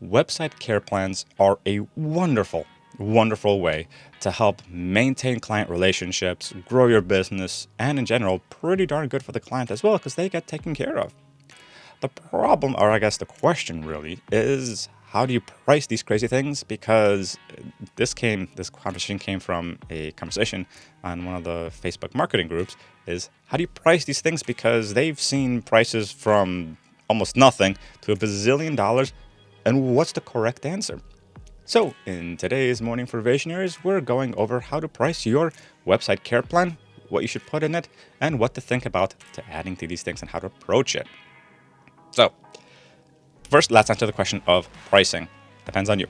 Website care plans are a wonderful, wonderful way to help maintain client relationships, grow your business, and in general, pretty darn good for the client as well because they get taken care of. The problem, or I guess the question really, is how do you price these crazy things? Because this conversation came from a conversation on one of the Facebook marketing groups. Is how do you price these things? Because they've seen prices from almost nothing to $1 bazillion, and what's the correct answer? So, in today's Morning for Visionaries, we're going over how to price your website care plan, what you should put in it, and what to think about to adding to these things and how to approach it. So, first, let's answer the question of pricing. Depends on you.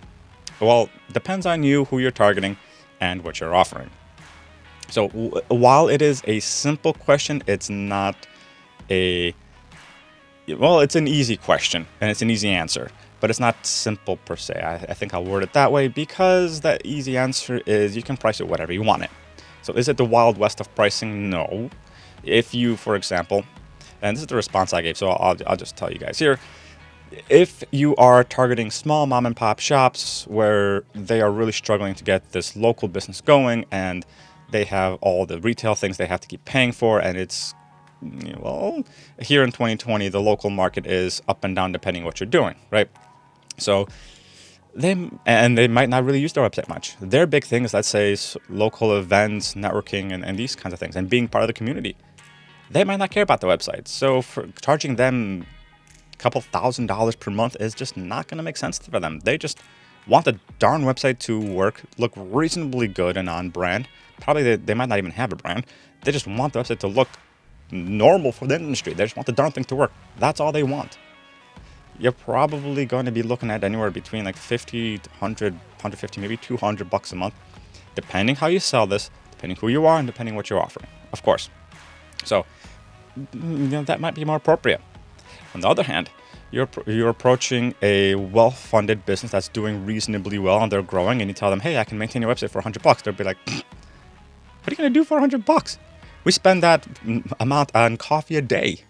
Well, depends on you, who you're targeting, and what you're offering. So, while it is a simple question, it's not it's an easy question and it's an easy answer, but it's not simple per se. I think I'll word it that way because the easy answer is you can price it whatever you want it. So is it the Wild West of pricing? No. If you, for example, and this is the response I gave, so I'll just tell you guys here. If you are targeting small mom and pop shops where they are really struggling to get this local business going and they have all the retail things they have to keep paying for, and it's, well, here in 2020, the local market is up and down depending what you're doing, right? So they might not really use their website much. Their big thing is, let's say, local events, networking, and these kinds of things, and being part of the community. They might not care about the website. So for charging them a couple $1,000s per month is just not going to make sense for them. They just want the darn website to work, look reasonably good and on brand. Probably they might not even have a brand. They just want the website to look normal for the industry. They just want the darn thing to work. That's all they want. You're probably going to be looking at anywhere between like 50 to 100, 150, maybe $200 a month, depending how you sell this, depending who you are, and depending what you're offering, of course. So, that might be more appropriate. On the other hand, you're approaching a well-funded business that's doing reasonably well and they're growing, and you tell them, hey, I can maintain your website for $100. They'll be like, what are you going to do for $100? We spend that amount on coffee a day,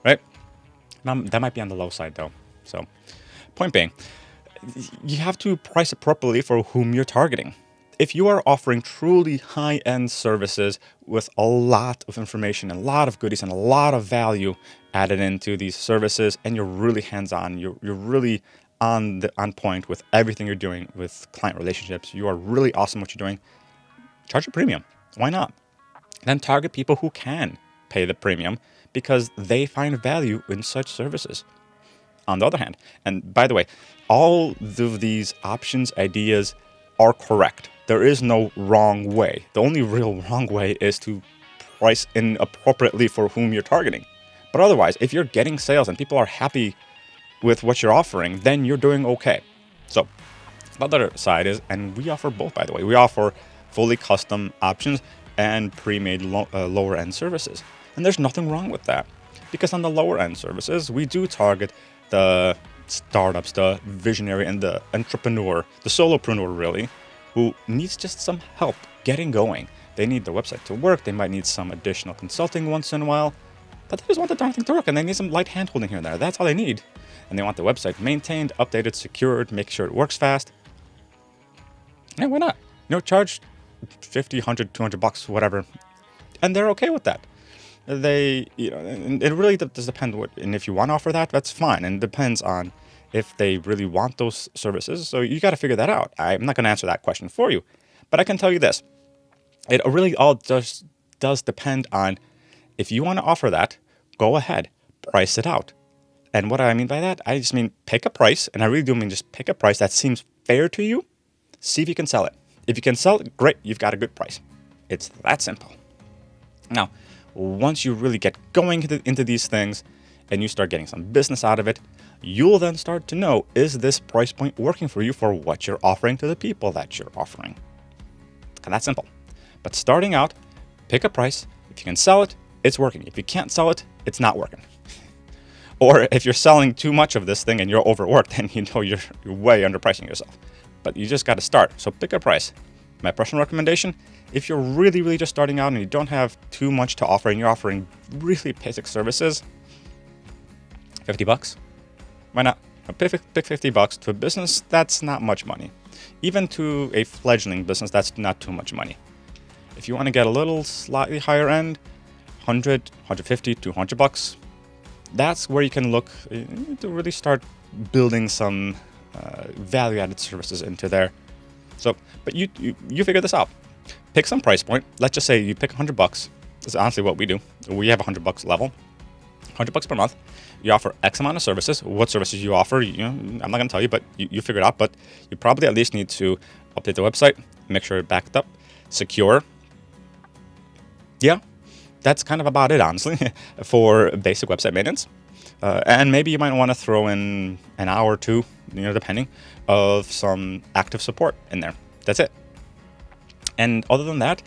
right? That might be on the low side, though. So, point being, you have to price appropriately for whom you're targeting. If you are offering truly high-end services with a lot of information, a lot of goodies, and a lot of value added into these services, and you're really hands-on, you're really on point with everything you're doing with client relationships, you are really awesome what you're doing, charge a premium. Why not? Then target people who can pay the premium because they find value in such services. On the other hand, and by the way, all of these options, ideas are correct. There is no wrong way. The only real wrong way is to price inappropriately for whom you're targeting. But otherwise, if you're getting sales and people are happy with what you're offering, then you're doing okay. So the other side is, and we offer both, by the way, we offer fully custom options and pre-made lower end services. And there's nothing wrong with that, because on the lower end services, we do target the startups, the visionary and the entrepreneur, the solopreneur really, who needs just some help getting going. They need the website to work. They might need some additional consulting once in a while, but they just want the darn thing to work, and they need some light handholding here and there. That's all they need. And they want the website maintained, updated, secured, make sure it works fast. Yeah, why not? Charge $50, $100, $200, whatever, and they're okay with that. They, and it really does depend and if you want to offer that, that's fine. And it depends on if they really want those services. So you got to figure that out. I'm not going to answer that question for you, but I can tell you this. It really all does depend on if you want to offer that, go ahead, price it out. And what I mean by that, I just mean pick a price, and I really do mean just pick a price that seems fair to you. See if you can sell it. If you can sell it, great, you've got a good price. It's that simple. Now, once you really get going into these things and you start getting some business out of it, you'll then start to know, is this price point working for you for what you're offering to the people that you're offering? It's kind of that simple. But starting out, pick a price. If you can sell it, it's working. If you can't sell it, it's not working. Or if you're selling too much of this thing and you're overworked, then you're way underpricing yourself. But you just got to start. So pick a price. My personal recommendation, if you're really, really just starting out and you don't have too much to offer and you're offering really basic services, $50. Why not? Pick $50 to a business, that's not much money. Even to a fledgling business, that's not too much money. If you want to get a little slightly higher end, 100, 150, 200 bucks, that's where you can look to really start building some value-added services into there. So, but you figure this out. Pick some price point. Let's just say you pick 100 bucks. That's honestly what we do. We have a 100 bucks level, 100 bucks per month. You offer X amount of services. What services you offer, I'm not going to tell you, but you figure it out. But you probably at least need to update the website, make sure it's backed up, secure. Yeah, that's kind of about it, honestly, for basic website maintenance. And maybe you might want to throw in an hour or two, depending, of some active support in there. That's it. And other than that,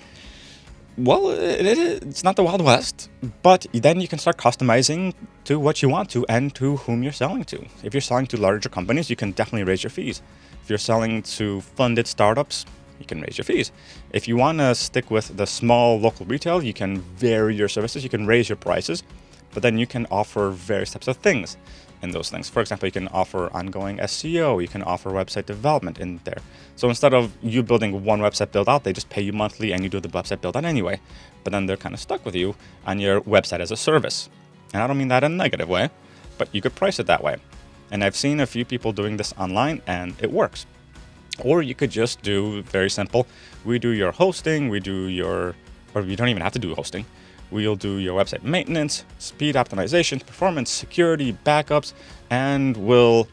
well, it's not the Wild West, but then you can start customizing to what you want to and to whom you're selling to. If you're selling to larger companies, you can definitely raise your fees. If you're selling to funded startups, you can raise your fees. If you want to stick with the small local retail, you can vary your services, you can raise your prices, but then you can offer various types of things in those things. For example, you can offer ongoing SEO, you can offer website development in there. So instead of you building one website build out, they just pay you monthly and you do the website build out anyway. But then they're kind of stuck with you on your website as a service. And I don't mean that in a negative way, but you could price it that way. And I've seen a few people doing this online and it works. Or you could just do very simple. We do your hosting, or you don't even have to do hosting. We'll do your website maintenance, speed optimization, performance, security, backups, and we'll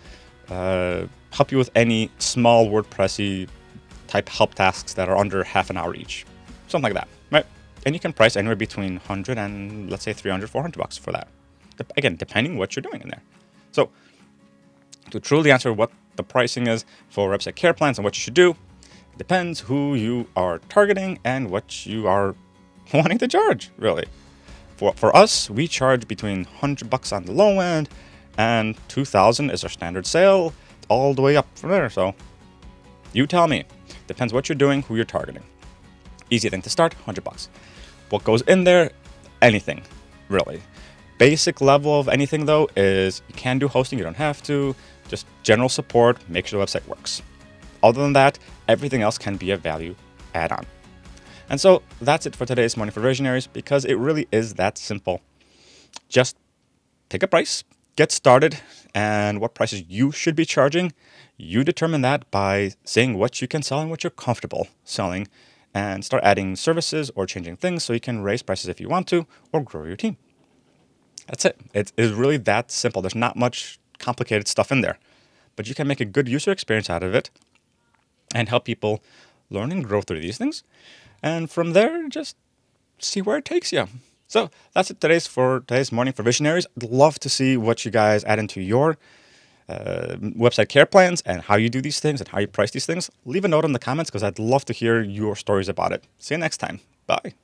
help you with any small WordPressy type help tasks that are under half an hour each. Something like that, right? And you can price anywhere between 100 and let's say 300, 400 bucks for that. Again, depending what you're doing in there. So to truly answer what the pricing is for website care plans and what you should do, depends who you are targeting and what you are wanting to charge, really. For us, we charge between 100 bucks on the low end and 2,000 is our standard sale, all the way up from there. So you tell me. Depends what you're doing, who you're targeting. Easy thing to start, 100 bucks. What goes in there? Anything, really. Basic level of anything, though, is you can do hosting, you don't have to. Just general support, make sure the website works. Other than that, everything else can be a value add-on. And so that's it for today's Morning for Visionaries, because it really is that simple. Just pick a price, get started, and what prices you should be charging, you determine that by saying what you can sell and what you're comfortable selling, and start adding services or changing things so you can raise prices if you want to, or grow your team. That's it. It is really that simple. There's not much complicated stuff in there, but you can make a good user experience out of it and help people learn and grow through these things. And from there, just see where it takes you. So that's it today's Morning for Visionaries. I'd love to see what you guys add into your website care plans and how you do these things and how you price these things. Leave a note in the comments because I'd love to hear your stories about it. See you next time. Bye.